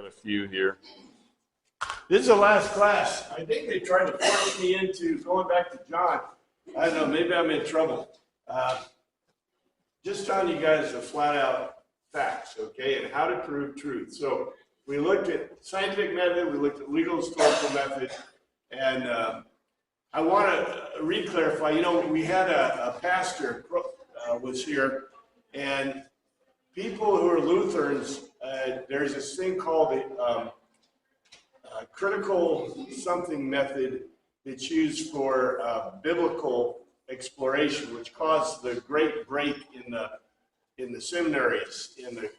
got a few here. This is the last class. I think they tried to force me into going back to John. I don't know, maybe I'm in trouble. Just telling you guys the flat out facts, okay, and how to prove truth. So we looked at scientific method, we looked at legal historical method, and I want to re-clarify, you know, we had a pastor was here, and people who are Lutherans, there's this thing called the critical something method that's used for biblical exploration, which caused the great break in the seminaries, in the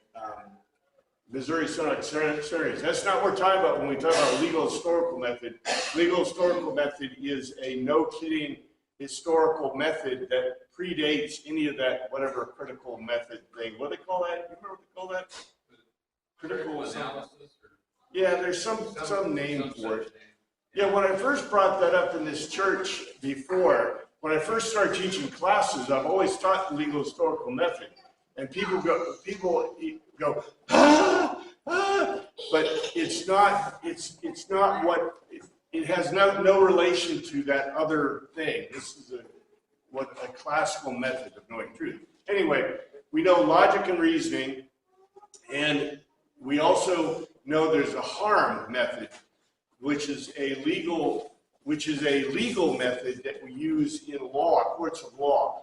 Missouri Synod seminaries. That's not what we're talking about when we talk about legal historical method. Legal historical method is a no-kidding historical method that predates any of that, whatever critical method thing. What do they call that? You remember what they call that? Critical analysis? Yeah, there's some name for it. Yeah, when I first brought that up in this church before, when I first started teaching classes, I've always taught the legal historical method. And people go, ah, ah, but it's not what, it has no relation to that other thing. This is a classical method of knowing truth. Anyway, we know logic and reasoning, and we also know there's a harm method, which is a legal method that we use in law, courts of law.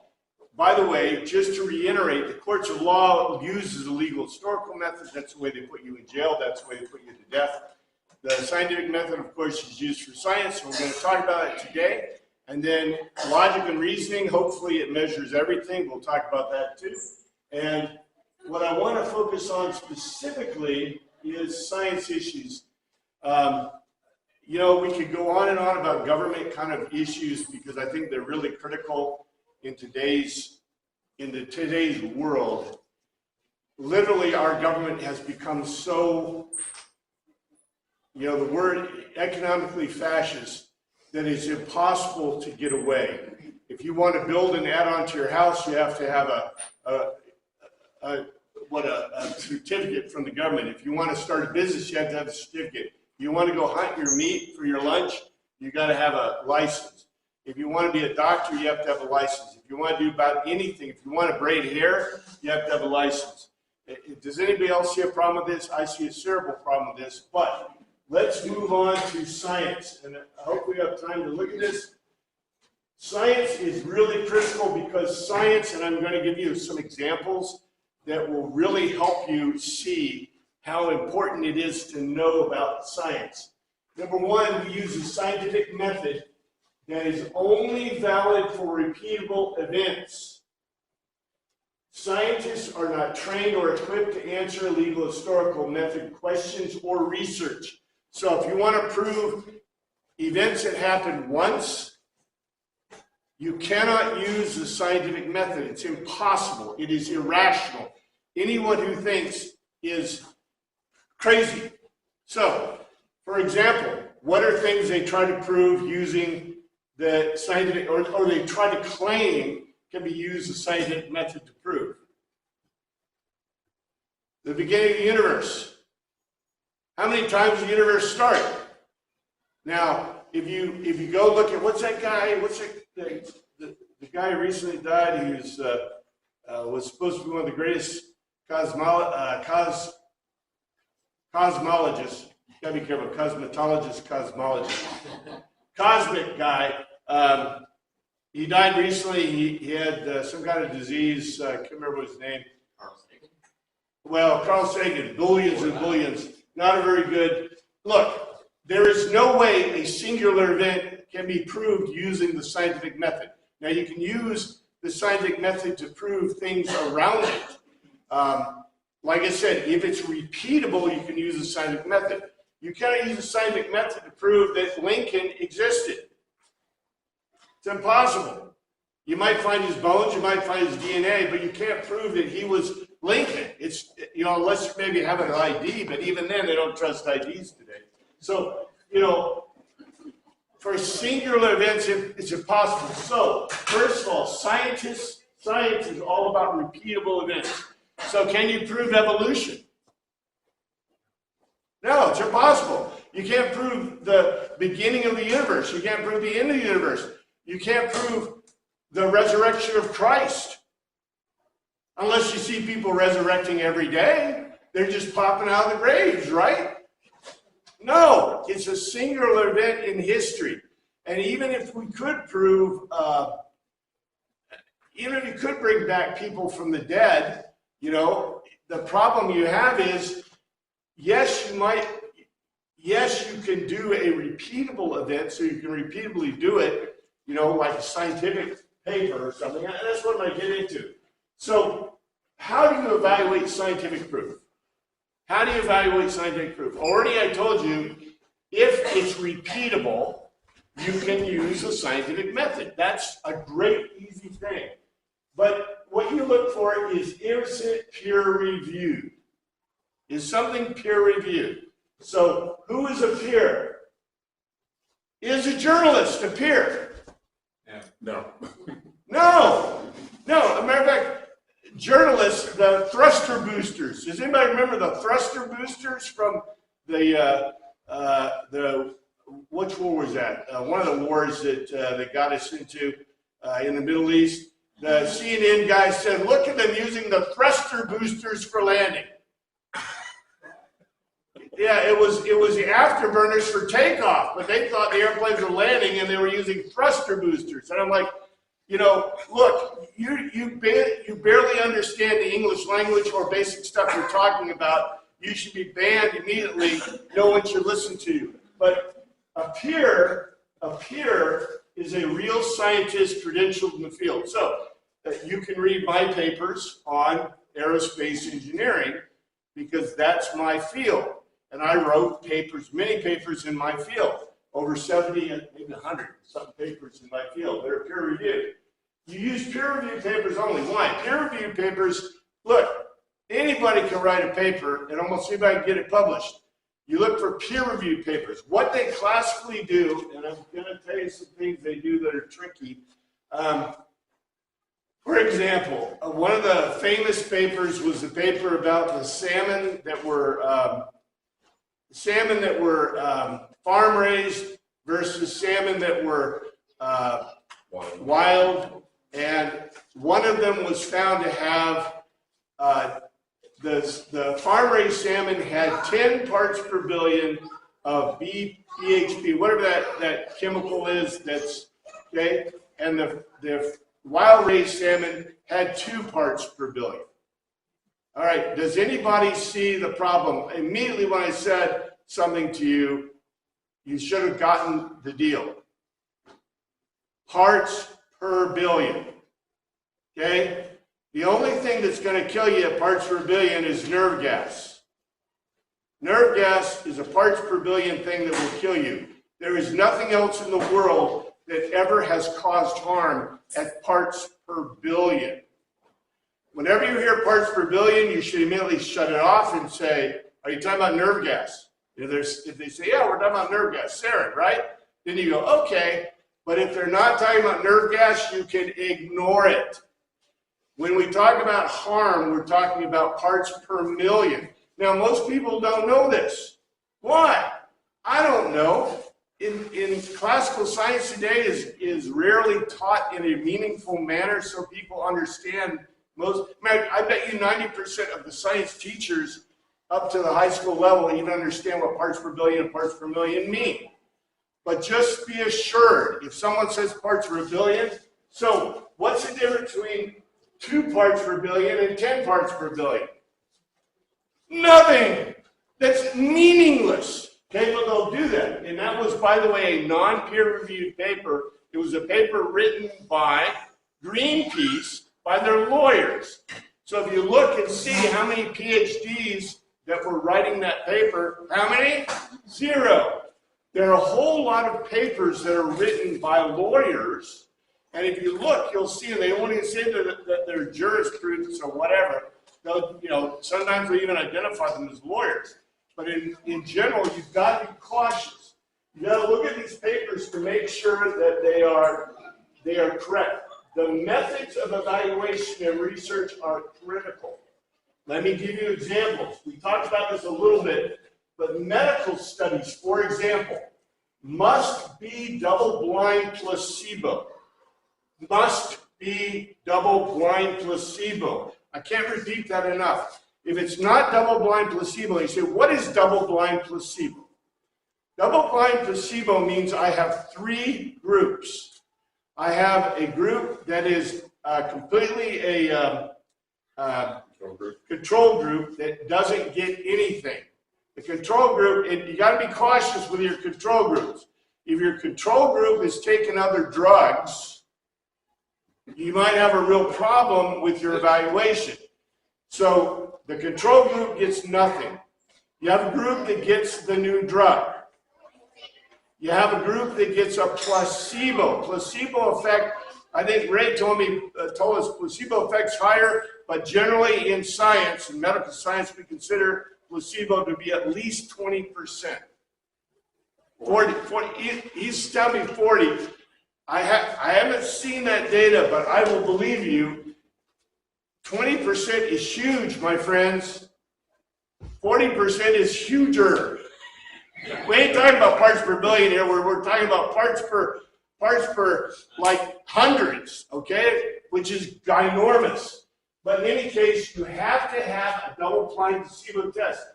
By the way, just to reiterate, the courts of law uses a legal historical method. That's the way they put you in jail. That's the way they put you to death. The scientific method, of course, is used for science. So we're going to talk about it today. And then logic and reasoning, hopefully it measures everything. We'll talk about that too. And what I want to focus on specifically is science issues. You know, we could go on and on about government kind of issues because I think they're really critical in today's world. Literally, our government has become so, you know, the word economically fascist, that it's impossible to get away. If you want to build an add-on to your house, you have to have a certificate from the government. If you want to start a business, you have to have a certificate. If you want to go hunt your meat for your lunch, you got to have a license. If you want to be a doctor, you have to have a license. If you want to do about anything, if you want to braid hair, you have to have a license. Does anybody else see a problem with this? I see a cerebral problem with this, but let's move on to science. And I hope we have time to look at this. Science is really critical because science, and I'm going to give you some examples that will really help you see how important it is to know about science. Number one, we use a scientific method that is only valid for repeatable events. Scientists are not trained or equipped to answer legal historical method questions or research. So if you want to prove events that happened once, you cannot use the scientific method. It's impossible. It is irrational. Anyone who thinks is crazy. So, for example, what are things they try to prove using the scientific, or they try to claim can be used as scientific method to prove? The beginning of the universe. How many times did the universe start? Now, if you go look at what's that guy? What's the guy who recently died? He was supposed to be one of the greatest cosmologists. Gotta be careful. Cosmologist. Cosmic guy. He died recently. He had some kind of disease. I can't remember his name. Carl Sagan. Well, Carl Sagan. Billions and billions. Not a very good. Look, there is no way a singular event can be proved using the scientific method. Now, you can use the scientific method to prove things around it. Like I said, if it's repeatable, you can use the scientific method. You cannot use the scientific method to prove that Lincoln existed. It's impossible. You might find his bones, you might find his DNA, but you can't prove that he was Lincoln. It's, you know, unless you maybe have an ID, but even then they don't trust IDs today. So, you know, for singular events, it's impossible. So, first of all, science is all about repeatable events. So can you prove evolution? No, it's impossible. You can't prove the beginning of the universe. You can't prove the end of the universe. You can't prove the resurrection of Christ. Unless you see people resurrecting every day. They're just popping out of the graves, right? No, it's a singular event in history. And even if we could prove, even if you could bring back people from the dead, you know, the problem you have is, yes, you can do a repeatable event, so you can repeatably do it, you know, like a scientific paper or something. And that's what I'm going to get into. So how do you evaluate scientific proof? How do you evaluate scientific proof? Already I told you, if it's repeatable, you can use a scientific method. That's a great, easy thing. But what you look for is it peer-reviewed? Is something peer-reviewed? So who is a peer? Is a journalist a peer? Yeah. No. No. No. As a matter of fact, journalists, the thruster boosters. Does anybody remember the thruster boosters from the which war was that? One of the wars that got us into in the Middle East. The CNN guy said, "Look at them using the thruster boosters for landing." Yeah, it was the afterburners for takeoff, but they thought the airplanes were landing and they were using thruster boosters. And I'm like, you know, look, you barely understand the English language or basic stuff you're talking about. You should be banned immediately. No one should listen to you. But a peer is a real scientist credentialed in the field. So you can read my papers on aerospace engineering because that's my field. And I wrote papers, many papers in my field, over 70 and maybe 100 some papers in my field that are peer reviewed. You use peer reviewed papers only. Why? Peer reviewed papers, look, anybody can write a paper and almost anybody can get it published. You look for peer reviewed papers. What they classically do, and I'm going to tell you some things they do that are tricky. For example, one of the famous papers was the paper about the salmon that were farm raised versus salmon that were wild, and one of them was found to have the farm raised salmon had 10 parts per billion of BHP, whatever that chemical is. That's okay, and the wild raised salmon had 2 parts per billion. All right, does anybody see the problem? Immediately when I said something to you, you should have gotten the deal. Parts per billion, okay? The only thing that's going to kill you at parts per billion is nerve gas. Nerve gas is a parts per billion thing that will kill you. There is nothing else in the world that ever has caused harm at parts per billion. Whenever you hear parts per billion, you should immediately shut it off and say, are you talking about nerve gas? If they say, yeah, we're talking about nerve gas, sarin, right? Then you go, okay. But if they're not talking about nerve gas, you can ignore it. When we talk about harm, we're talking about parts per million. Now, most people don't know this. Why? I don't know. In classical science today is rarely taught in a meaningful manner so people understand I bet you 90% of the science teachers up to the high school level even understand what parts per billion and parts per million mean. But just be assured, if someone says parts per billion, so what's the difference between 2 parts per billion and 10 parts per billion? Nothing. That's meaningless. Okay, but they'll do that. And that was, by the way, a non-peer-reviewed paper. It was a paper written by Greenpeace, by their lawyers. So if you look and see how many PhDs that were writing that paper, how many? 0. There are a whole lot of papers that are written by lawyers, and if you look, you'll see they won't even say that they're jurisprudence or whatever. They'll, you know, sometimes we even identify them as lawyers. But in general, you've got to be cautious. You've got to look at these papers to make sure that they are correct. The methods of evaluation and research are critical. Let me give you examples. We talked about this a little bit But medical studies, for example, must be double-blind placebo. Must be double-blind placebo. I can't repeat that enough. If it's not double-blind placebo, you say, what is double-blind placebo? Double-blind placebo means I have three groups. I have a group that is completely a control group that doesn't get anything. The control group, you got to be cautious with your control groups. If your control group is taking other drugs, you might have a real problem with your evaluation. So the control group gets nothing. You have a group that gets the new drug. You have a group that gets a placebo. Placebo effect, I think Ray told us placebo effect's higher, but generally in science, in medical science, we consider placebo to be at least 20%. 40, he's telling me 40. I haven't seen that data, but I will believe you. 20% is huge, my friends. 40% is huger. We ain't talking about parts per billion here. We're talking about parts per like hundreds, okay? Which is ginormous. But in any case, you have to have a double-blind placebo test.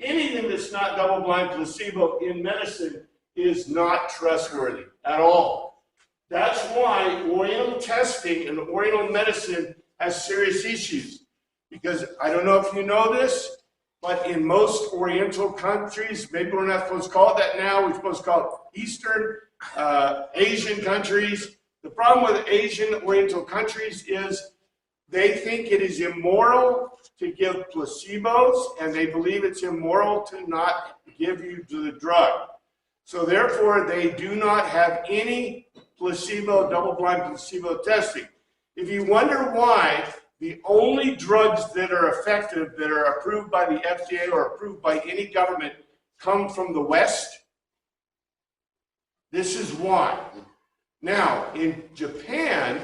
Anything that's not double-blind placebo in medicine is not trustworthy at all. That's why Oriental testing and Oriental medicine has serious issues. Because I don't know if you know this, but in most Oriental countries, maybe we're not supposed to call it that now, we're supposed to call it Eastern Asian countries. The problem with Asian Oriental countries is they think it is immoral to give placebos, and they believe it's immoral to not give you the drug. So therefore, they do not have any placebo, double-blind placebo testing. If you wonder why the only drugs that are effective, that are approved by the FDA or approved by any government, come from the West, this is why. Now, in Japan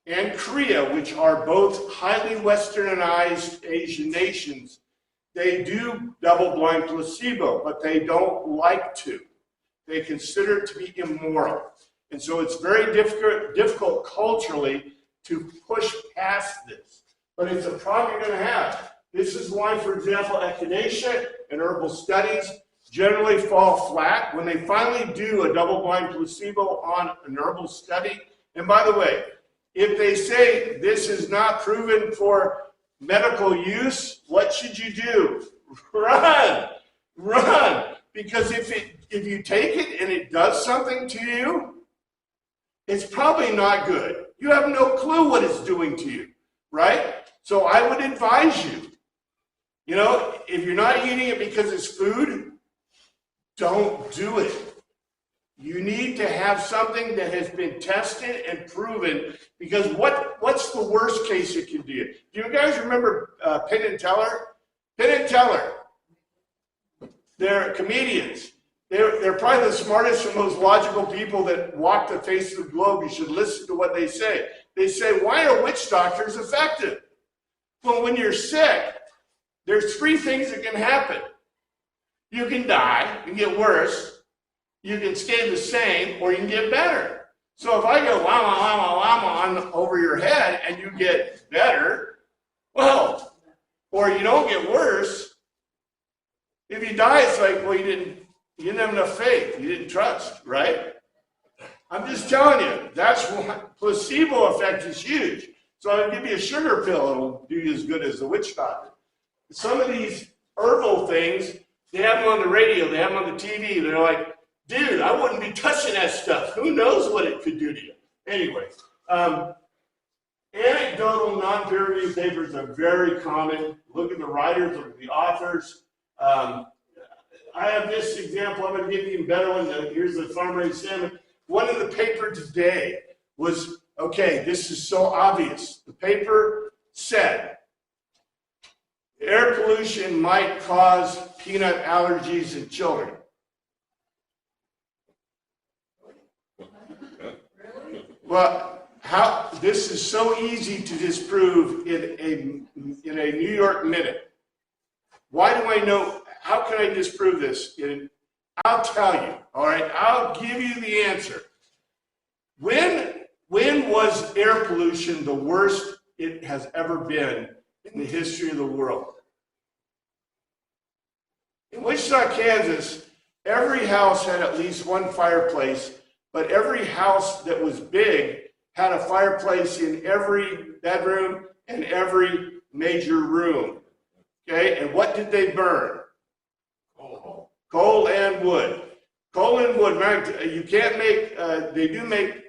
and Korea, which are both highly westernized Asian nations, they do double-blind placebo, but they don't like to. They consider it to be immoral. And so it's very difficult culturally to push past this. But it's a problem you're going to have. This is why, for example, echinacea and herbal studies generally fall flat when they finally do a double-blind placebo on an herbal study. And by the way, if they say this is not proven for medical use, what should you do? Run! Run! Because if you take it and it does something to you, it's probably not good. You have no clue what it's doing to you, right? So I would advise you, if you're not eating it because it's food, don't do it. You need to have something that has been tested and proven, because what's the worst case it can do? Do you guys remember Penn and Teller? Penn and Teller, they're comedians. They're probably the smartest and most logical people that walk the face of the globe. You should listen to what they say. They say, why are witch doctors effective? Well, when you're sick, there's three things that can happen. You can die and get worse. You can stay the same, or you can get better. So if I go llama, llama, llama on over your head and you get better, well, or you don't get worse. If you die, it's like, well, you didn't have enough faith. You didn't trust, right? I'm just telling you, that's why placebo effect is huge. So I'll give you a sugar pill, it'll do you as good as the witch doctor. Some of these herbal things, they have them on the radio, they have them on the TV, they're like, dude, I wouldn't be touching that stuff. Who knows what it could do to you? Anyway, anecdotal non-peer-reviewed papers are very common. Look at the writers, look at the authors. I have this example. I'm going to give you a better one. Here's the farm-raised salmon. One in the paper today was, okay, this is so obvious. The paper said, air pollution might cause peanut allergies in children. Well, this is so easy to disprove in a New York Minute. Why do I know? how can I disprove this? I'll tell you, all right? I'll give you the answer. When was air pollution the worst it has ever been in the history of the world? In Wichita, Kansas, every house had at least one fireplace, but every house that was big had a fireplace in every bedroom and every major room. Okay, and what did they burn? Coal and wood. Coal and wood. You can't make, they do make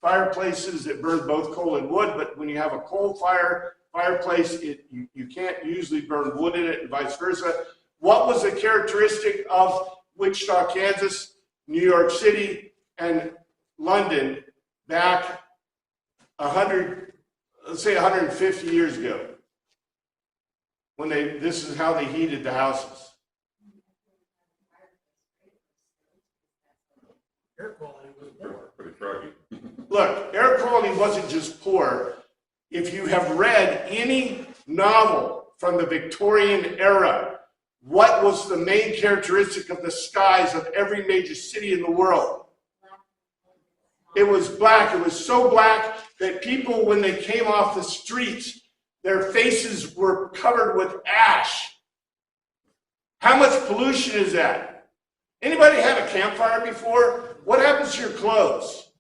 fireplaces that burn both coal and wood, but when you have a coal fireplace, you can't usually burn wood in it and vice versa. What was the characteristic of Wichita, Kansas, New York City, and London back 150 years ago? When this is how they heated the houses. Air quality was poor. Pretty craggy. Look, air quality wasn't just poor. If you have read any novel from the Victorian era, what was the main characteristic of the skies of every major city in the world? It was black. It was so black that people, when they came off the streets, their faces were covered with ash. How much pollution is that? Anybody had a campfire before? What happens to your clothes?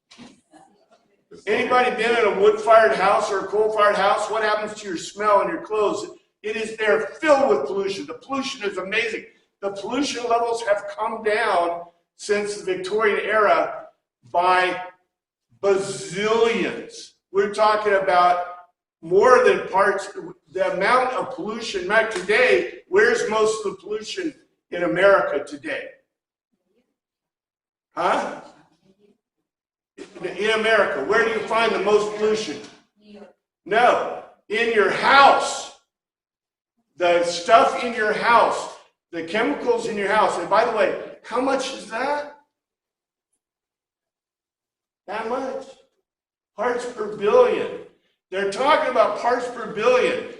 Anybody been in a wood-fired house or a coal-fired house? What happens to your smell and your clothes? They're filled with pollution. The pollution is amazing. The pollution levels have come down since the Victorian era by bazillions. We're talking about more than parts, the amount of pollution. Right today, where's most of the pollution in America today? Huh? In America, where do you find the most pollution? No, in your house. The stuff in your house, the chemicals in your house. And by the way, how much is that? That much. Parts per billion. They're talking about parts per billion.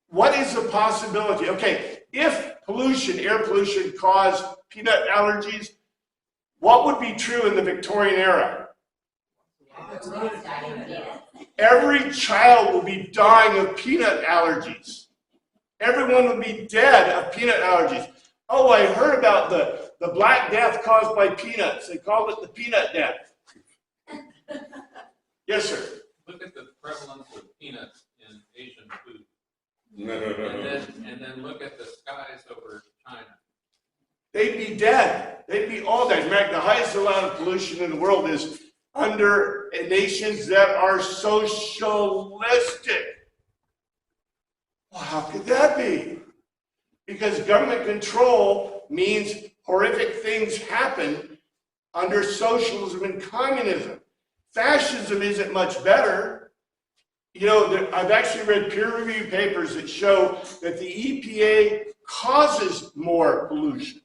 What is the possibility? Okay, if pollution, air pollution, caused peanut allergies, what would be true in the Victorian era? Every child will be dying of peanut allergies. Everyone would be dead of peanut allergies. Oh, I heard about the Black Death caused by peanuts. They called it the peanut death. Yes, sir. Look at the prevalence of peanuts in Asian food. No. And then look at the skies over China. They'd be dead. They'd be all dead. In fact, the highest amount of pollution in the world is under nations that are socialistic. Well, how could that be? Because government control means horrific things happen under socialism and communism. Fascism isn't much better. You know, I've actually read peer-reviewed papers that show that the EPA causes more pollution.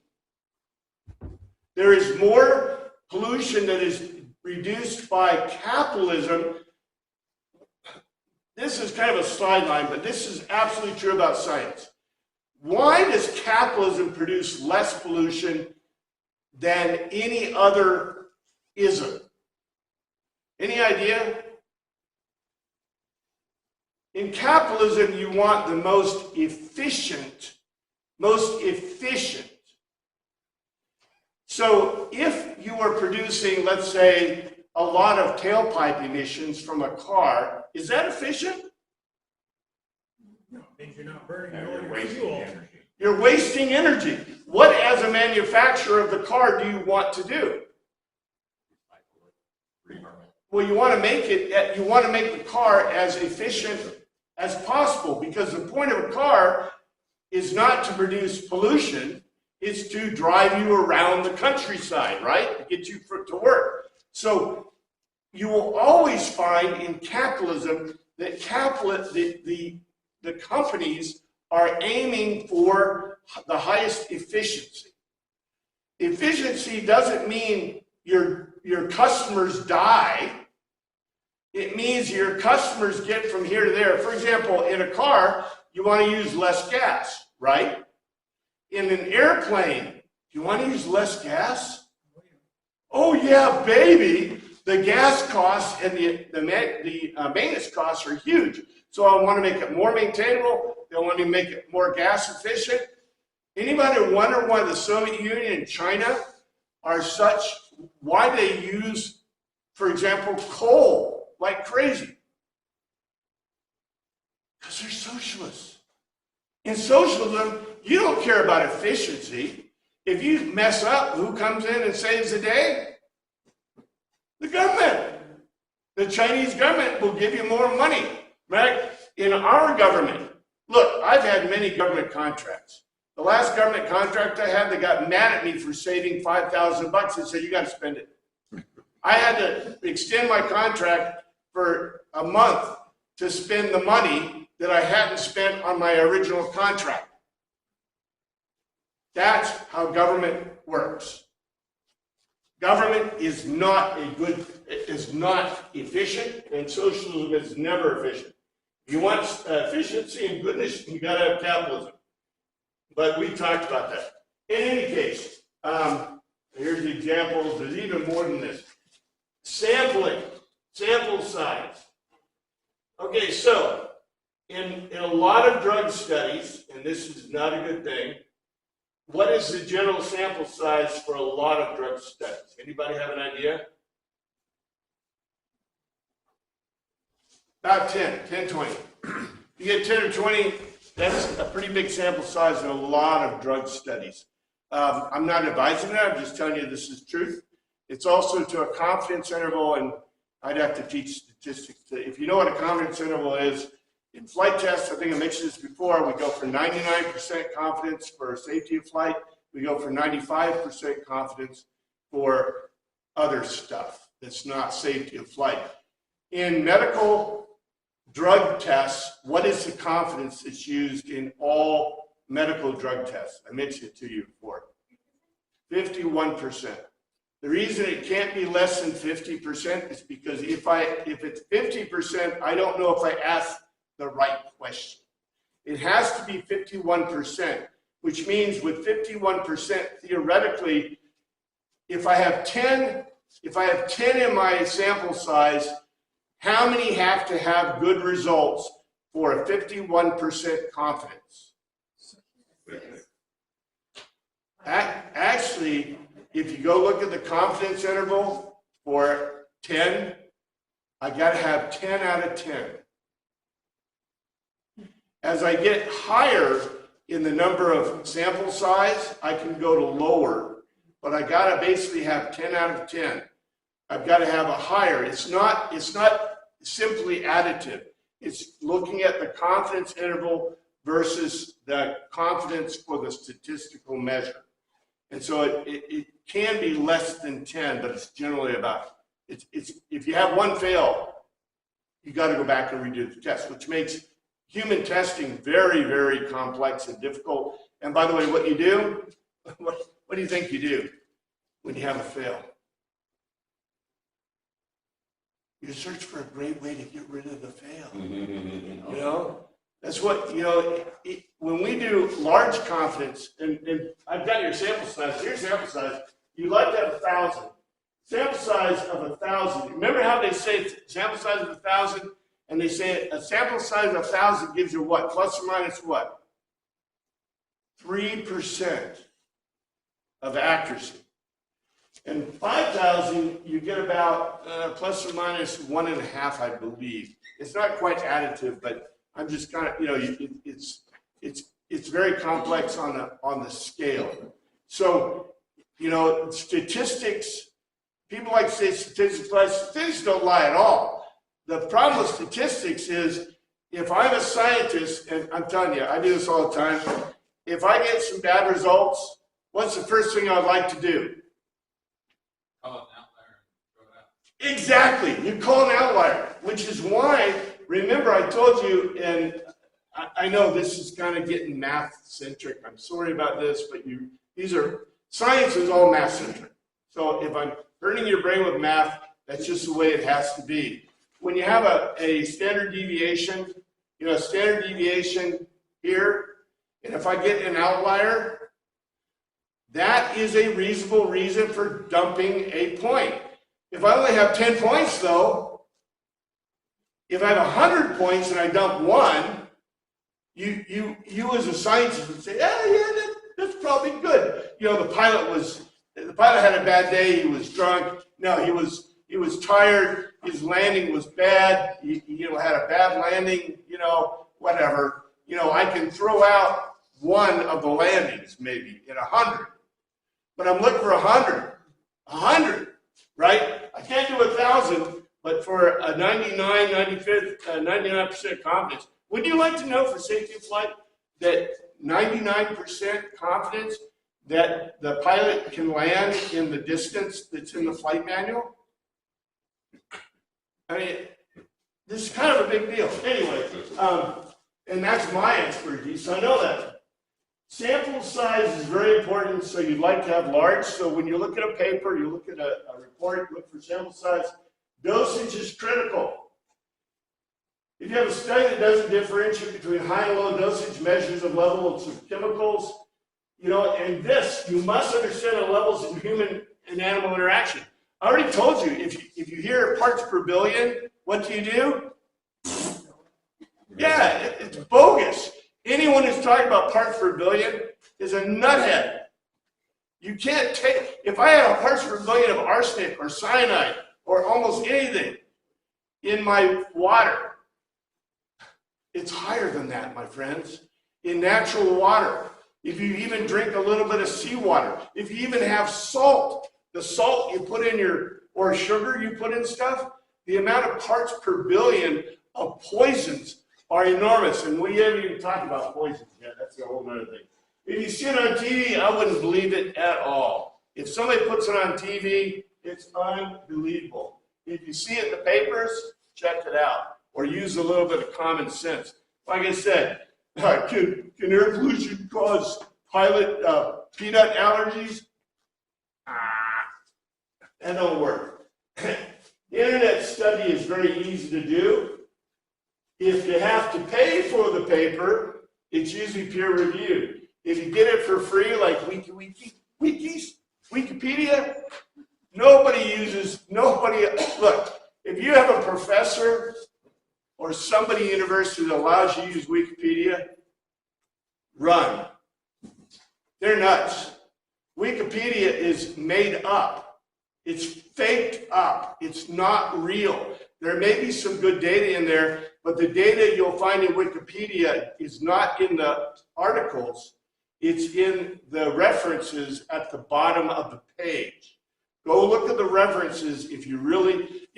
There is more pollution that is reduced by capitalism. This is kind of a sideline, but this is absolutely true about science. Why does capitalism produce less pollution than any other ism? Any idea? In capitalism, you want the most efficient. So if you are producing, let's say, a lot of tailpipe emissions from a car, is that efficient? No, it means you're not burning your fuel. You're wasting energy. What, as a manufacturer of the car, do you want to do? Well, you want to make the car as efficient as possible, because the point of a car is not to produce pollution, it's to drive you around the countryside, right? To get you to work. So you will always find in capitalism that the companies are aiming for the highest efficiency. Efficiency doesn't mean your customers die. It means your customers get from here to there. For example, in a car, you want to use less gas, right? in an airplane, do you want to use less gas? Oh yeah, baby. The gas costs and the maintenance costs are huge. So I want to make it more maintainable. They want to make it more gas efficient. Anybody wonder why the Soviet Union and China are such, why they use, for example, coal like crazy? Because they're socialists. In socialism, you don't care about efficiency. If you mess up, who comes in and saves the day? The government. The Chinese government will give you more money, right? In our government, look, I've had many government contracts. The last government contract I had, they got mad at me for saving $5,000 and said, you got to spend it. I had to extend my contract for a month to spend the money that I hadn't spent on my original contract. That's how government works. Government is not efficient, and socialism is never efficient. If you want efficiency and goodness, you got to have capitalism. But we talked about that. In any case, here's the examples. There's even more than this. Sampling, sample size. Okay, so in a lot of drug studies, and this is not a good thing, what is the general sample size for a lot of drug studies? Anybody have an idea? About 10, 20. You get 10 or 20, that's a pretty big sample size in a lot of drug studies. I'm not advising that, I'm just telling you this is truth. It's also to a confidence interval, and I'd have to teach statistics. If you know what a confidence interval is, in flight tests, I think I mentioned this before, we go for 99% confidence for safety of flight. We go for 95% confidence for other stuff that's not safety of flight. In medical drug tests, what is the confidence that's used in all medical drug tests? I mentioned it to you before. 51%. The reason it can't be less than 50% is because if it's 50%, I don't know if I asked the right question. It has to be 51%, which means with 51%, theoretically, if I have 10 in my sample size, how many have to have good results for a 51% confidence? Actually, if you go look at the confidence interval for 10, I got to have 10 out of 10. As I get higher in the number of sample size, I can go to lower, but I got to basically have 10 out of 10. I've got to have a higher. It's not simply additive. It's looking at the confidence interval versus the confidence for the statistical measure. And so it can be less than 10, but it's generally about, if you have one fail, you got to go back and redo the test, which makes human testing very, very complex and difficult. And by the way, what you do, what do you think you do when you have a fail? You search for a great way to get rid of the fail. You know, that's what, you know, when we do large confidence, and I've got your sample size, here's sample size, you'd like to have 1,000. Sample size of 1,000. Remember how they say sample size of 1,000? And they say a sample size of 1,000 gives you what? Plus or minus what? 3% of accuracy. And 5,000, you get about plus or minus 1.5, I believe. It's not quite additive, but I'm just kind of, you know, it's very complex on the scale. So, you know, statistics, people like to say statistics don't lie at all. The problem with statistics is, if I'm a scientist, and I'm telling you, I do this all the time, if I get some bad results, what's the first thing I'd like to do? Call it an outlier and throw it out. Exactly, you call an outlier, which is why, remember I told you, and I know this is kind of getting math-centric, I'm sorry about this, but science is all math-centric. So if I'm hurting your brain with math, that's just the way it has to be. When you have a standard deviation, you know, standard deviation here, and if I get an outlier, That is a reasonable reason for dumping a point. If I only have 10 points though, if I have 100 points and I dump one, you as a scientist would say, that's probably good. You know, the pilot had a bad day, he was drunk. No, he was tired, his landing was bad, he had a bad landing, whatever. I can throw out one of the landings maybe in 100. But I'm looking for 100, right? I can't do 1,000, but for a 99% confidence. Would you like to know for safety of flight that 99% confidence that the pilot can land in the distance that's in the flight manual? I mean, this is kind of a big deal. Anyway, and that's my expertise, so I know that. Sample size is very important, so you'd like to have large. So when you look at a paper, you look at a report, you look for sample size. Dosage is critical. If you have a study that doesn't differentiate between high and low dosage measures of levels of chemicals, and this, you must understand the levels in human and animal interaction. I already told you, if you hear parts per billion, what do? Yeah, it's bogus. Anyone who's talking about parts per billion is a nuthead. You can't take, if I had a parts per billion of arsenic or cyanide or almost anything in my water, it's higher than that, my friends. In natural water, if you even drink a little bit of seawater, if you even have salt, the salt you put in or sugar you put in stuff, the amount of parts per billion of poisons are enormous, and we haven't even talked about poisons yet. That's a whole other thing. If you see it on TV, I wouldn't believe it at all. If somebody puts it on TV, it's unbelievable. If you see it in the papers, check it out, or use a little bit of common sense. Like I said, can air pollution cause peanut allergies? That don't work. The internet study is very easy to do. If you have to pay for the paper, it's usually peer reviewed. If you get it for free, like Wikipedia, look, if you have a professor or somebody at university that allows you to use Wikipedia, run. They're nuts. Wikipedia is made up. It's faked up. It's not real. There may be some good data in there, but the data you'll find in Wikipedia is not in the articles. It's in the references at the bottom of the page. Go look at the references if you really,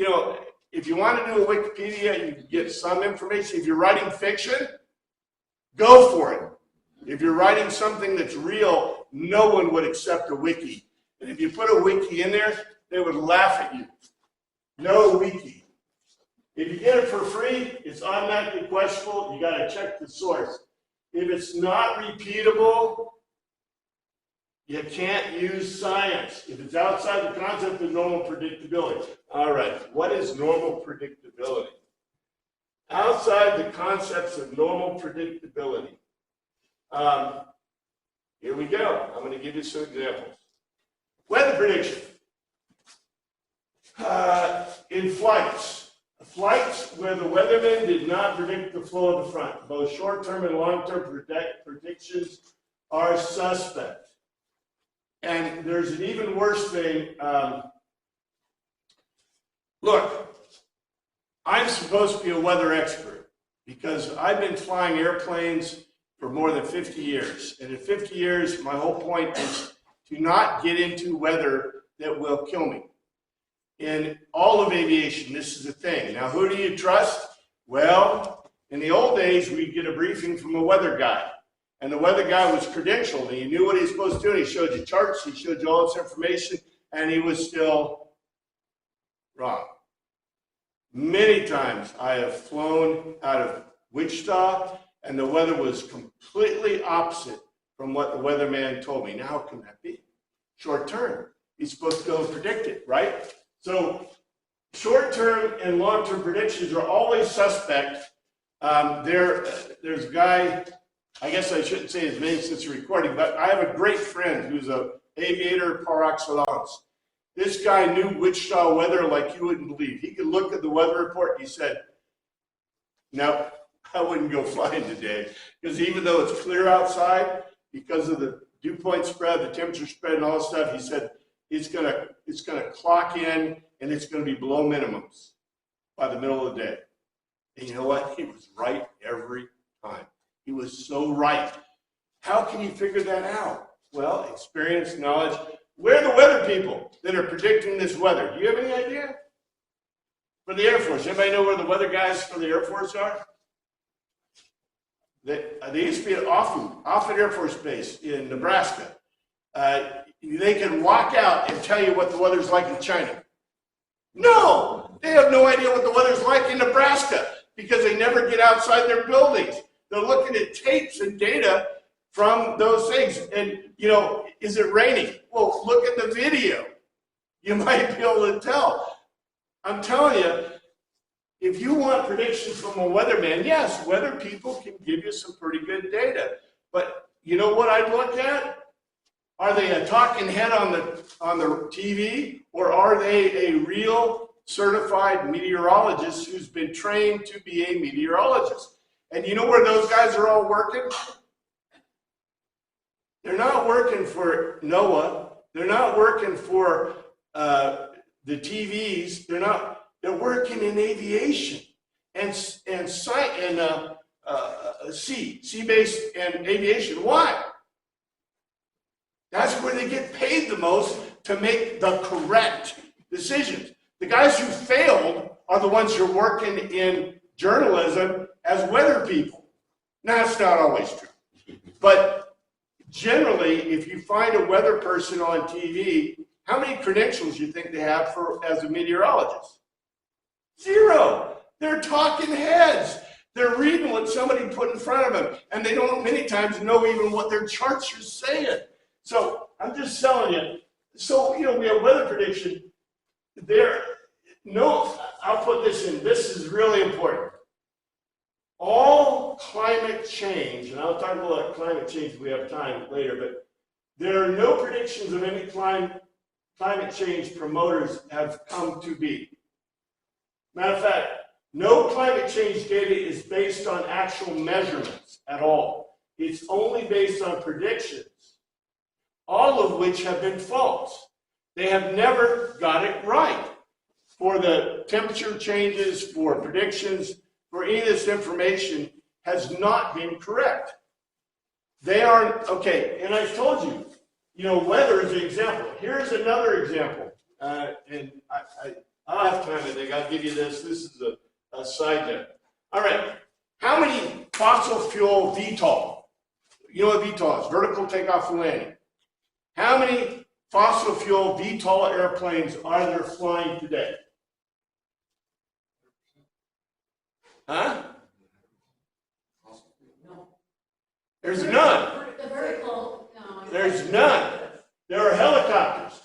if you want to do a Wikipedia, you can get some information. If you're writing fiction, go for it. If you're writing something that's real, no one would accept a wiki. And if you put a wiki in there, they would laugh at you. No wiki. If you get it for free, it's automatically questionable. You got to check the source. If it's not repeatable, you can't use science. If it's outside the concept of normal predictability. All right, what is normal predictability? Outside the concepts of normal predictability. Here we go. I'm going to give you some examples. Weather prediction. In flights where the weatherman did not predict the flow of the front. Both short-term and long-term predictions are suspect. And there's an even worse thing. Look, I'm supposed to be a weather expert because I've been flying airplanes for more than 50 years. And in 50 years, my whole point is to not get into weather that will kill me. In all of aviation, this is the thing. Now, who do you trust? Well, in the old days, we'd get a briefing from a weather guy. And the weather guy was credentialed, and he knew what he was supposed to do, and he showed you charts, he showed you all this information, and he was still wrong. Many times I have flown out of Wichita, and the weather was completely opposite from what the weatherman told me. Now, how can that be? Short term. He's supposed to go and predict it, right? So short-term and long-term predictions are always suspect. There's a guy, I guess I shouldn't say his name since the recording, but I have a great friend who's a aviator par excellence. This guy knew Wichita weather like you wouldn't believe. He could look at the weather report and he said, no, I wouldn't go flying today. Because even though it's clear outside, because of the dew point spread, the temperature spread and all that stuff, he said it's gonna clock in and it's gonna be below minimums by the middle of the day. And you know what? He was right every time. He was so right. How can you figure that out? Well, experience, knowledge. Where are the weather people that are predicting this weather? Do you have any idea? For the Air Force, anybody know where the weather guys for the Air Force are? They used to be at Offutt Air Force Base in Nebraska. They can walk out and tell you what the weather's like in China. No, they have no idea what the weather's like in Nebraska because they never get outside their buildings. They're looking at tapes and data from those things. And, you know, is it raining? Well, look at the video. You might be able to tell. I'm telling you, if you want predictions from a weatherman, yes, weather people can give you some pretty good data. But you know what I'd look at? Are they a talking head on the TV, or are they a real certified meteorologist who's been trained to be a meteorologist? And you know where those guys are all working? They're not working for NOAA. They're not working for the TVs. They're working in aviation and sea-based and aviation. Why? That's where they get paid the most to make the correct decisions. The guys who failed are the ones who are working in journalism as weather people. Now, that's not always true. But generally, if you find a weather person on TV, how many credentials do you think they have as a meteorologist? 0. They're talking heads. They're reading what somebody put in front of them, and they don't many times know even what their charts are saying. So I'm just telling you. So, you know, we have weather prediction. I'll put this in. This is really important. All climate change, and I'll talk about climate change if we have time later, but there are no predictions of any climate change promoters have come to be. Matter of fact, no climate change data is based on actual measurements at all. It's only based on predictions, all of which have been false. They have never got it right. For the temperature changes, for predictions, for any of this information has not been correct. They aren't, okay, and I told you, you know, weather is an example. Here's another example. And I'll have time, I think. I'll give you this. This is a side note. All right. How many fossil fuel VTOL? You know what VTOL is? Vertical takeoff and landing. How many fossil fuel VTOL airplanes are there flying today? Huh? There's none. There's none. There are helicopters.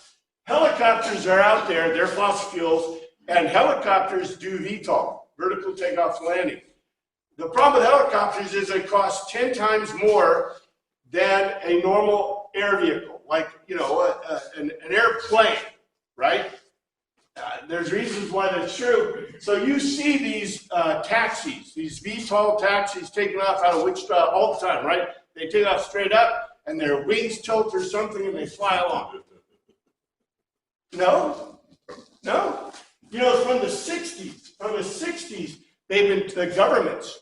Helicopters are out there, they're fossil fuels, and helicopters do VTOL, vertical takeoff and landing. The problem with helicopters is they cost 10 times more than a normal air vehicle, like, you know, an airplane, right? There's reasons why that's true. So you see these taxis, these VTOL taxis taking off out of Wichita all the time, right? They take off straight up, and their wings tilt or something, and they fly along. No? No? You know, from the 60s, the governments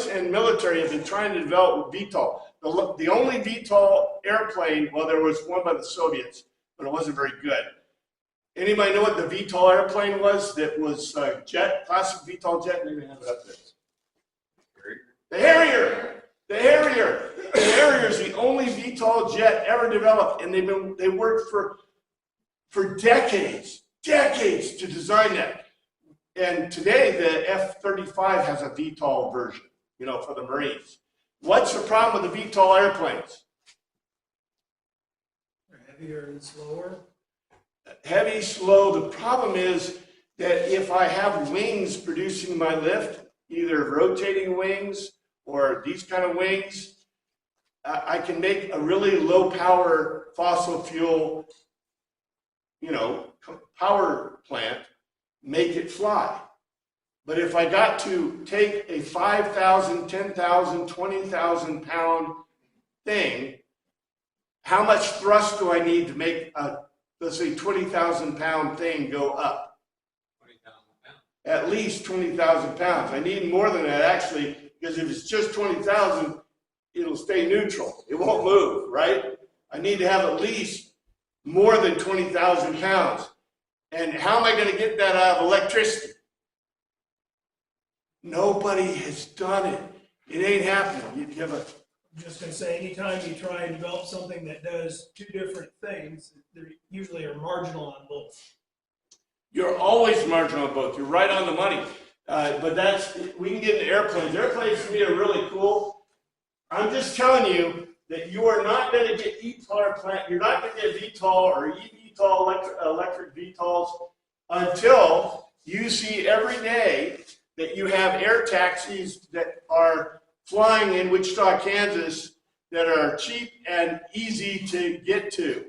and military have been trying to develop VTOL. The only VTOL airplane, well, there was one by the Soviets, but it wasn't very good. Anybody know what the VTOL airplane was that was jet, classic VTOL jet? Maybe have it up there. The Harrier. The Harrier. The Harrier is the only VTOL jet ever developed, and they worked for decades to design that. And today the F-35 has a VTOL version, you know, for the Marines. What's the problem with the VTOL airplanes? They're heavier and slower. Heavy, slow. The problem is that if I have wings producing my lift, either rotating wings or these kind of wings, I can make a really low power fossil fuel, power plant, make it fly. But if I got to take a 5,000, 10,000, 20,000 pound thing, how much thrust do I need to make a, let's say, 20,000 pound thing go up? 20,000 pounds. At least 20,000 pounds. I need more than that, actually, because if it's just 20,000, it'll stay neutral. It won't move, right? I need to have at least more than 20,000 pounds. And how am I going to get that out of electricity? Nobody has done it. It ain't happening. You have a I'm just gonna say, anytime you try and develop something that does two different things, they usually are marginal on both. You're always marginal on both. You're right on the money. But we can get into airplanes. Airplanes to me are really cool. I'm just telling you that you are not going to get eVTOL plant. You're not going to get VTOL or eVTOL electric VTOLs until you see every day that you have air taxis that are flying in Wichita, Kansas, that are cheap and easy to get to.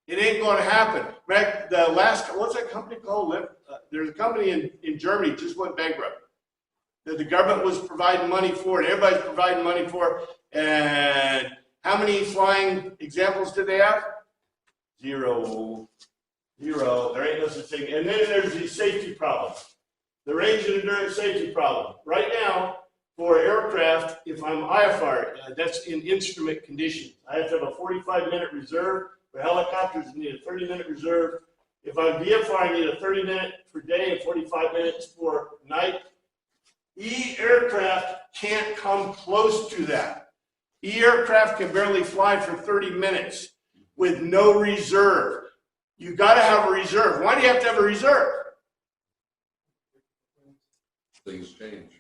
It ain't going to happen. What's that company called? There's a company in Germany just went bankrupt that the government was providing money for, and everybody's providing money for. And how many flying examples did they have? Zero. There ain't no such thing. And then there's the safety problem, the range and endurance safety problem. Right now, for aircraft, if I'm IFR, that's in instrument conditions. I have to have a 45-minute reserve. For helicopters, I need a 30-minute reserve. If I'm VFR, I need a 30-minute per day and 45 minutes for night. E-aircraft can't come close to that. E-aircraft can barely fly for 30 minutes with no reserve. You got to have a reserve. Why do you have to have a reserve? Things change.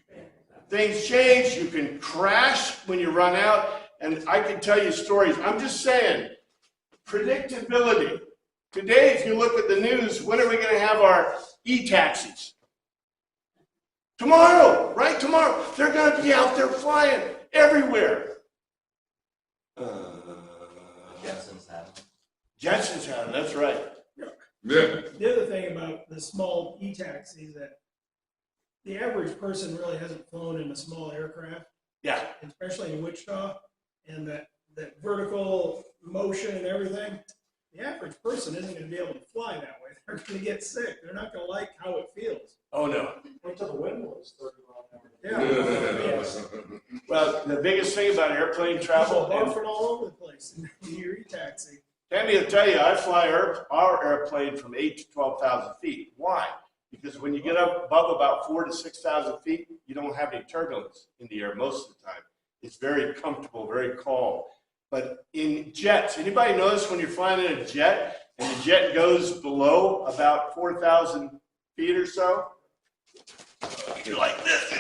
Things change. You can crash when you run out. And I can tell you stories. I'm just saying, predictability. Today, if you look at the news, when are we going to have our e-taxis? Tomorrow, right? Tomorrow. They're going to be out there flying everywhere. Jetsons have them. Jetsons have them, that's right. Yeah. The other thing about the small e-taxis, that the average person really hasn't flown in a small aircraft, Yeah. especially in Wichita, and that vertical motion and everything. The average person isn't going to be able to fly that way. They're going to get sick. They're not going to like how it feels. Oh, no. Wait till the wind blows 30 miles an hour. Yeah. Well, the biggest thing about airplane People travel, barfing all over the place in your e-taxi. Tammy will tell you, I fly our airplane from 8,000 to 12,000 feet. Why? Because when you get up above about 4,000 to 6,000 feet, you don't have any turbulence in the air most of the time. It's very comfortable, very calm. But in jets, anybody notice when you're flying in a jet and the jet goes below about 4,000 feet or so? You're like this.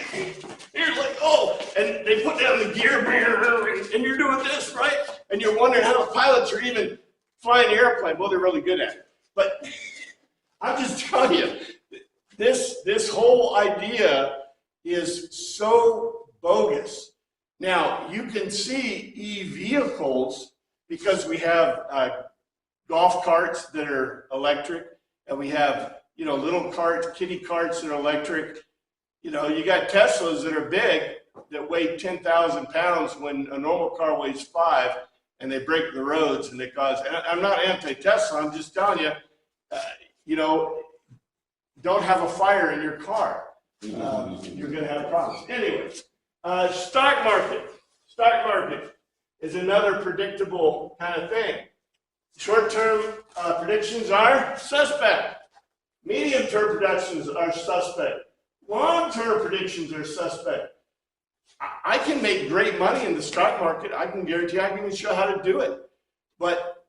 You're like, oh, and they put down the gear, and you're doing this, right? And you're wondering how the pilots are even flying the airplane. Well, they're really good at it. But I'm just telling you, this whole idea is so bogus. Now, you can see e-vehicles because we have golf carts that are electric, and we have, little carts, kiddie carts that are electric. You got Teslas that are big that weigh 10,000 pounds when a normal car weighs 5, and they break the roads and they cause, and I'm not anti-Tesla, I'm just telling you, don't have a fire in your car. You're going to have problems. Anyway, stock market. Stock market is another predictable kind of thing. Short-term predictions are suspect. Medium-term predictions are suspect. Long-term predictions are suspect. I can make great money in the stock market. I can guarantee I can even show how to do it. But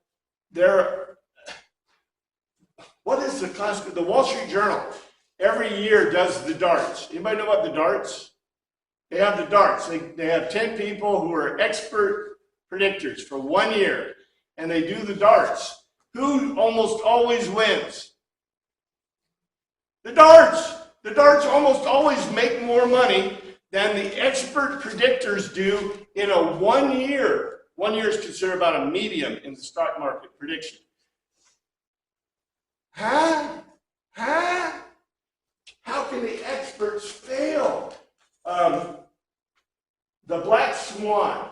what is the classic? The Wall Street Journal every year does the darts. Anybody know about the darts? They have the darts. They have 10 people who are expert predictors for 1 year, and they do the darts. Who almost always wins? The darts. The darts almost always make more money than the expert predictors do in a 1 year. 1 year is considered about a medium in the stock market prediction. Huh? How can the experts fail? The black swan,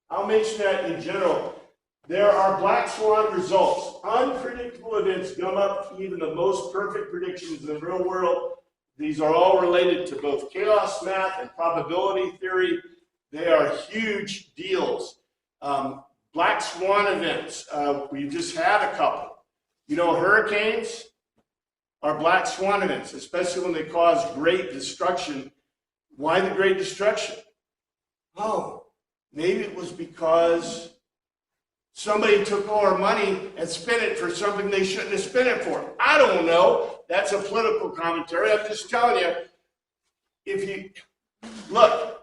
I'll mention that in general. There are black swan results. Unpredictable events gum up even the most perfect predictions in the real world. These are all related to both chaos math and probability theory. They are huge deals. Black swan events, we just had a couple. You know, hurricanes are black swan events, especially when they cause great destruction. Why the great destruction? Oh, maybe it was because somebody took all our money and spent it for something they shouldn't have spent it for. I don't know. That's a political commentary. I'm just telling you, if you look,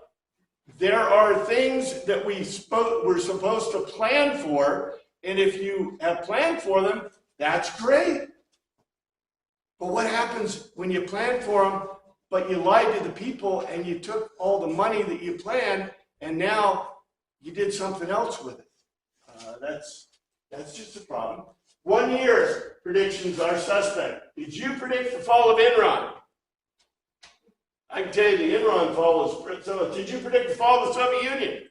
there are things that we're supposed to plan for, and if you have planned for them, that's great. But what happens when you plan for them, but you lied to the people and you took all the money that you planned, and now you did something else with it? That's just a problem. 1 year predictions are suspect. Did you predict the fall of Enron? I can tell you the Enron fall was. So did you predict the fall of the Soviet Union?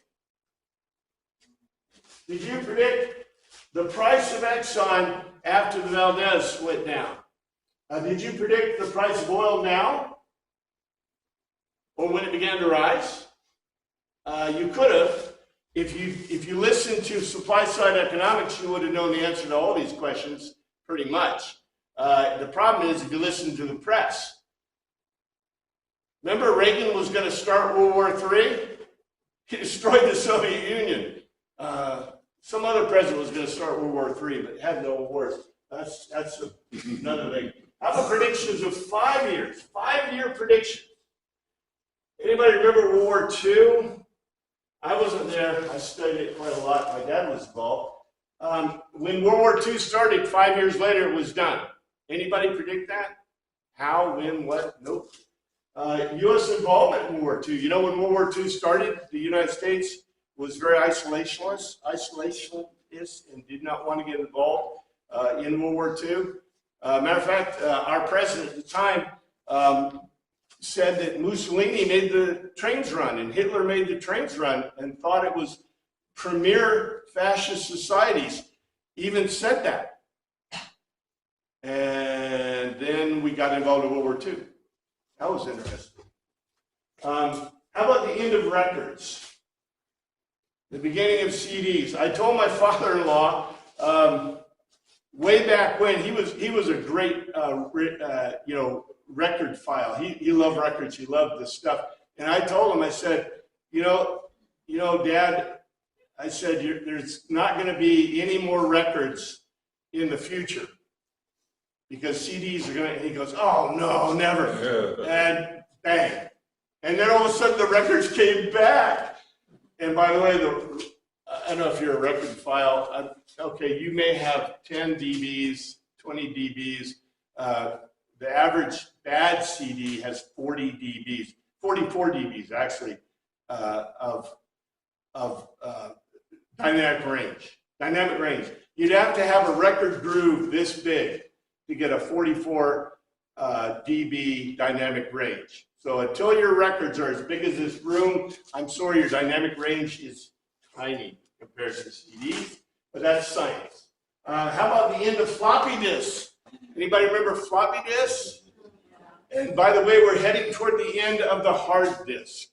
Did you predict the price of Exxon after the Valdez went down? Did you predict the price of oil now? Or when it began to rise? You could have. If you listened to supply side economics, you would have known the answer to all these questions pretty much. The problem is if you listen to the press. Remember Reagan was going to start World War III? He destroyed the Soviet Union. Some other president was going to start World War III, but had no wars. That's another thing. How about predictions of 5 years? 5-year predictions. Anybody remember World War II? I wasn't there. I studied it quite a lot. My dad was involved. When World War II started, 5 years later, it was done. Anybody predict that? How, when, what? Nope. U.S. involvement in World War II. You know, when World War II started, the United States was very isolationist, and did not want to get involved in World War II. Matter of fact, our president at the time said that Mussolini made the trains run and Hitler made the trains run and thought it was premier fascist societies even said that. And then we got involved in World War II. That was interesting. How about the end of records? The beginning of CDs. I told my father-in-law way back when he was a great record file. He loved records. He loved this stuff. And I told him, I said, you know, Dad, I said, there's not going to be any more records in the future because CDs are going to, and he goes, oh, no, never. And bang. And then all of a sudden the records came back. And by the way, I don't know if you're a record file. Okay, you may have 10 dBs, 20 dBs. The average bad CD has 40 dBs, 44 dBs actually, of dynamic range. You'd have to have a record groove this big to get a 44 dB dynamic range. So until your records are as big as this room, I'm sorry, your dynamic range is tiny compared to the CD, but that's science. How about the end of floppy disks? Anybody remember floppy disks? And by the way, we're heading toward the end of the hard disk.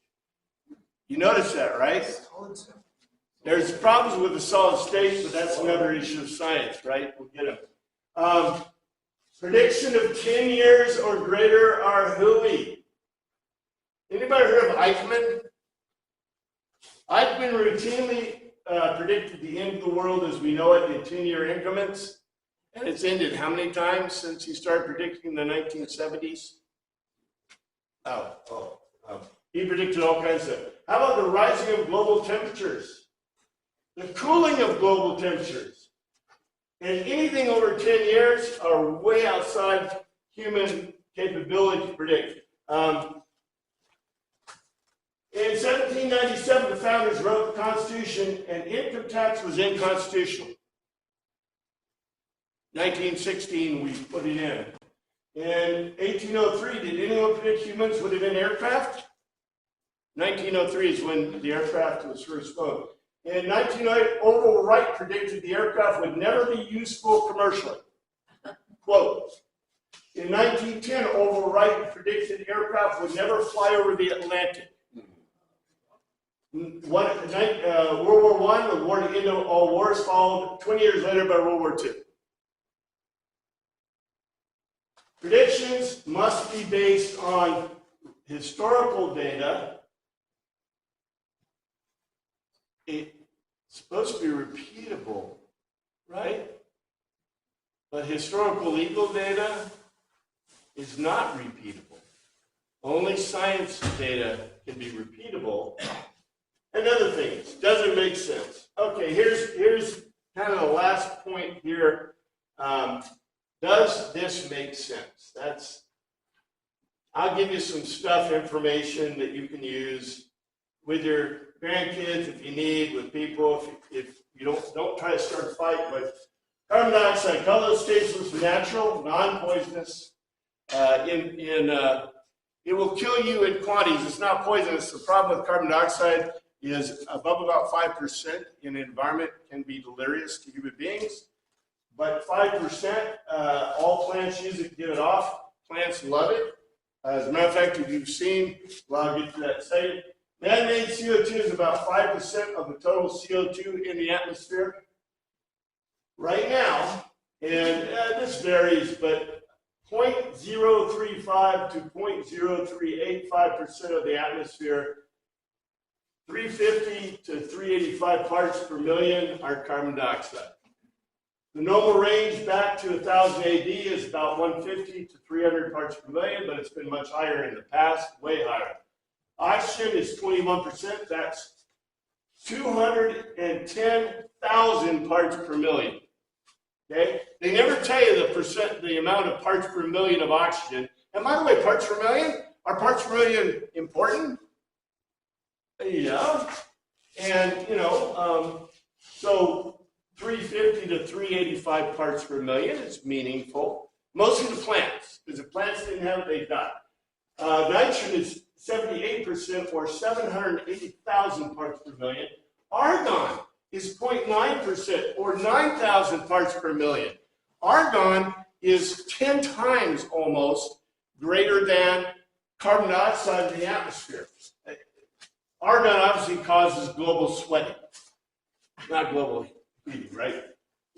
You notice that, right? There's problems with the solid state, but that's another issue of science, right? We'll get them. Prediction of 10 years or greater are hooey. Anybody heard of Eichmann? Eichmann routinely predicted the end of the world as we know it in 10-year increments. And it's ended how many times since he started predicting in the 1970s? He predicted all kinds of. How about the rising of global temperatures? The cooling of global temperatures. And anything over 10 years are way outside human capability to predict. In 1797, the founders wrote the Constitution, and income tax was unconstitutional. 1916, we put it in. In 1803, did anyone predict humans would have been aircraft? 1903 is when the aircraft was first flown. In 1908, Orville Wright predicted the aircraft would never be useful commercially. Quote. In 1910, Orville Wright predicted aircraft would never fly over the Atlantic. World War I, the war to end all wars, followed 20 years later by World War II. Predictions must be based on historical data. It's supposed to be repeatable, right? But historical legal data is not repeatable. Only science data can be repeatable. And other things, doesn't make sense. Okay, here's kind of the last point here. Does this make sense? I'll give you some information that you can use with your grandkids if you need, with people, if you don't try to start a fight. But carbon dioxide, colorless, tasteless, natural, non-poisonous. It will kill you in quantities. It's not poisonous. The problem with carbon dioxide is above about 5% in the environment can be delirious to human beings. But 5%, all plants use it to get it off. Plants love it. As a matter of fact, if you've seen, well, I'll get to that in a second. Man-made CO2 is about 5% of the total CO2 in the atmosphere right now. And this varies, but 0.035 to 0.0385% of the atmosphere, 350 to 385 parts per million are carbon dioxide. The normal range back to 1000 AD is about 150 to 300 parts per million, but it's been much higher in the past, way higher. Oxygen is 21%, that's 210,000 parts per million. Okay? They never tell you the amount of parts per million of oxygen. And by the way, parts per million, are parts per million important? Yeah. And, so 350 to 385 parts per million is meaningful. Most of the plants, because if plants didn't have it, they'd die. Nitrogen is 78% or 780,000 parts per million. Argon is 0.9% or 9,000 parts per million. Argon is 10 times almost greater than carbon dioxide in the atmosphere. Argon obviously causes global sweating, not global heating, right?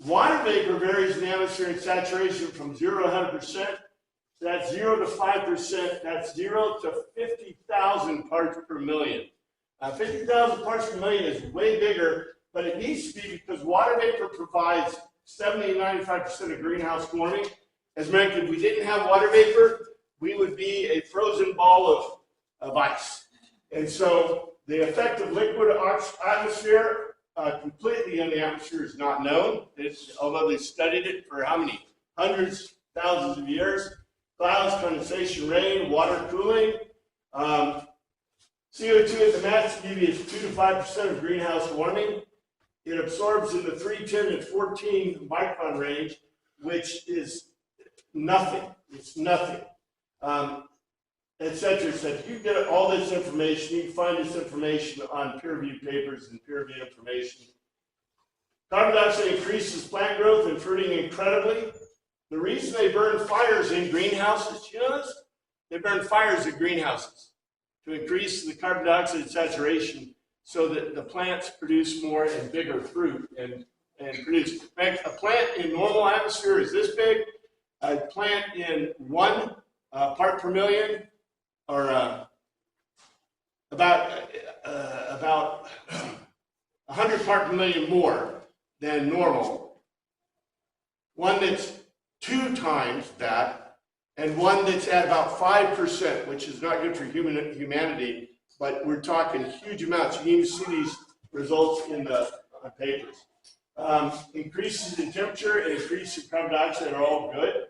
Water vapor varies in the atmospheric saturation from 0 to 100%. That's 0 to 5%. That's 0 to 50,000 parts per million. 50,000 parts per million is way bigger, but it needs to be because water vapor provides 70 to 95% of greenhouse warming. As mentioned, if we didn't have water vapor, we would be a frozen ball of ice. And so the effect of liquid atmosphere completely in the atmosphere is not known. Although they studied it for how many? Hundreds, thousands of years. Clouds, condensation, rain, water cooling. CO2 at the max degree is 2 to 5% of greenhouse warming. It absorbs in the 310 to 14 micron range, which is nothing. It's nothing. Et cetera, et cetera. You can get all this information. You can find this information on peer-reviewed papers and peer-reviewed information. Carbon dioxide increases plant growth and fruiting incredibly. The reason they burn fires in greenhouses, you know this? They burn fires in greenhouses to increase the carbon dioxide saturation so that the plants produce more and bigger fruit and produce. In fact, a plant in normal atmosphere is this big. A plant in 1 part per million, or about 100 part per million more than normal. One that's 2 times that, and one that's at about 5%, which is not good for humanity, but we're talking huge amounts. You can even see these results in the papers. Increases in temperature and increases in carbon dioxide are all good.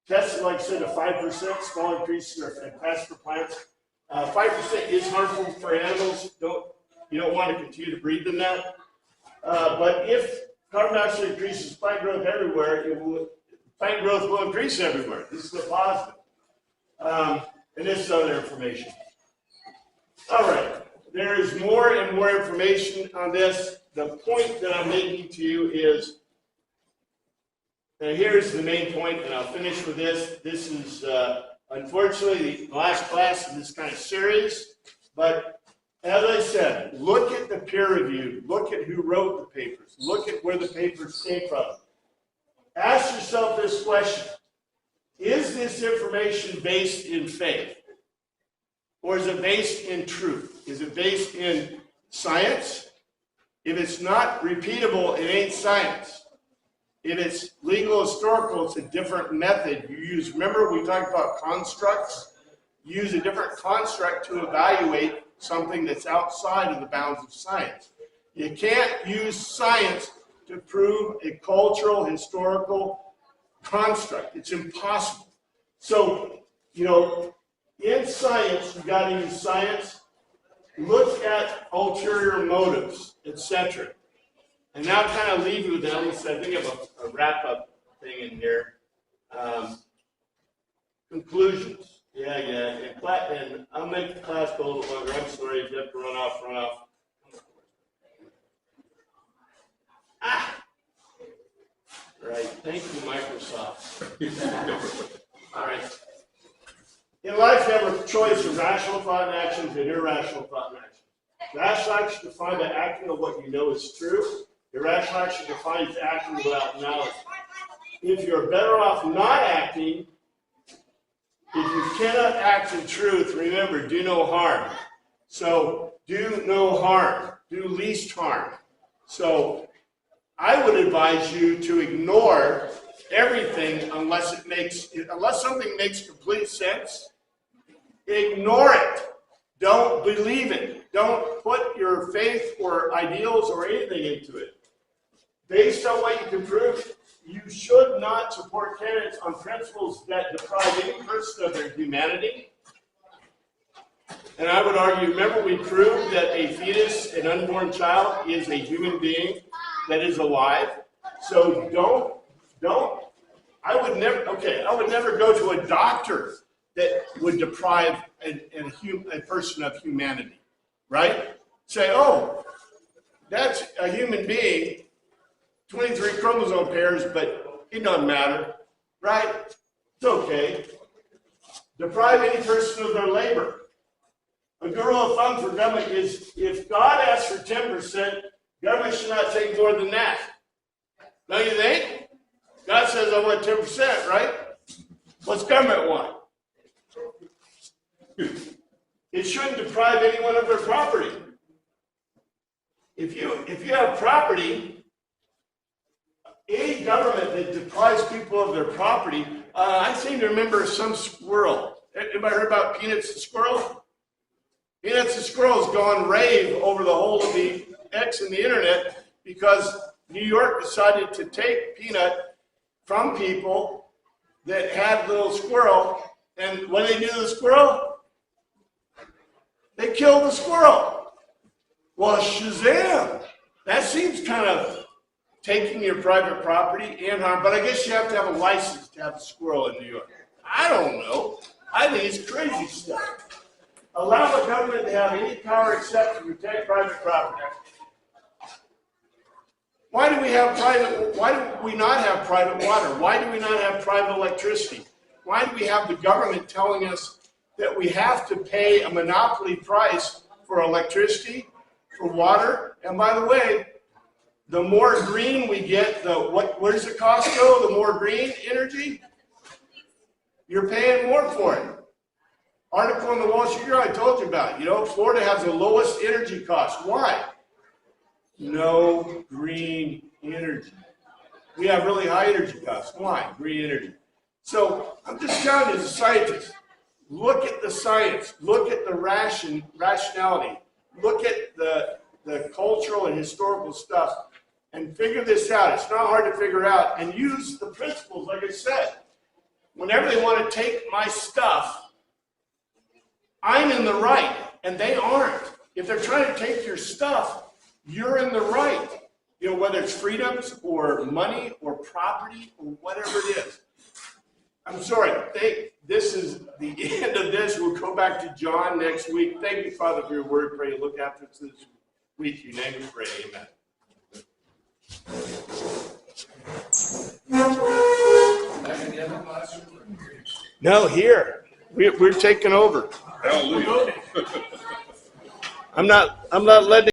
Tests, like I said, a 5%, small increases are fantastic for plants. 5% is harmful for animals. You don't want to continue to breed them that. But if carbon dioxide increases plant growth everywhere, plant growth will increase everywhere. This is the positive. And this is other information. All right. There is more and more information on this. The point that I'm making to you is, and here's the main point, and I'll finish with this. This is, unfortunately, the last class in this kind of series. But as I said, look at the peer review. Look at who wrote the papers. Look at where the papers came from. Ask yourself this question. Is this information based in faith? Or is it based in truth? Is it based in science? If it's not repeatable, it ain't science. If it's legal historical, it's a different method. You use, remember we talked about constructs? You use a different construct to evaluate something that's outside of the bounds of science. You can't use science to prove a cultural, historical construct. It's impossible. So, in science, you got to use science. Look at ulterior motives, etc. And now kind of leave you with that. I think I have a wrap-up thing in here. Conclusions. Yeah. And I'll make the class go a little longer. I'm sorry if you have to run off. Right. Thank you, Microsoft. All right. In life, you have a choice of rational thought and actions and irrational thought and actions. Rational action defines the acting of what you know is true. Irrational action defines acting without knowledge. If you're better off not acting, if you cannot act in truth, remember, do no harm. So, do no harm. Do least harm. So, I would advise you to ignore everything unless something makes complete sense. Ignore it. Don't believe it. Don't put your faith or ideals or anything into it. Based on what you can prove, you should not support candidates on principles that deprive any person of their humanity. And I would argue, remember we proved that a fetus, an unborn child, is a human being that is alive. So I would never go to a doctor that would deprive a person of humanity, right? Say, oh, that's a human being, 23 chromosome pairs, but it doesn't matter, right? It's okay. Deprive any person of their labor. A good rule of thumb for government is if God asks for 10%, government should not take more than that. Don't you think? God says I want 10%, right? What's government want? It shouldn't deprive anyone of their property. If you have property, any government that deprives people of their property, I seem to remember some squirrel. Anybody heard about Peanuts the squirrel? Peanuts the squirrel's gone rave over the whole of the X and the internet because New York decided to take Peanut from people that had little squirrel, and what did they do to the squirrel? They killed the squirrel. Well, Shazam! That seems kind of taking your private property and harm, but I guess you have to have a license to have a squirrel in New York. I don't know. I think it's crazy stuff. Allow the government to have any power except to protect private property. Why do we not have private water? Why do we not have private electricity? Why do we have the government telling us that we have to pay a monopoly price for electricity, for water? And by the way, the more green we get, where does the cost go? The more green energy, you're paying more for it. Article in the Wall Street Journal I told you about. Florida has the lowest energy cost. Why? No green energy. We have really high energy costs. Why? Green energy. So I'm just telling you as a scientist, look at the science, look at the rationality, look at the cultural and historical stuff, and figure this out. It's not hard to figure out, and use the principles, like I said. Whenever they want to take my stuff I'm in the right and they aren't. If they're trying to take your stuff, you're in the right. You know, whether it's freedoms or money or property or whatever it is. I'm sorry. This is the end of this. We'll go back to John next week. Thank you, Father, for your word. Pray you look after us this week. Your name we pray. Amen. No, here. We're taking over. Hallelujah. I'm not letting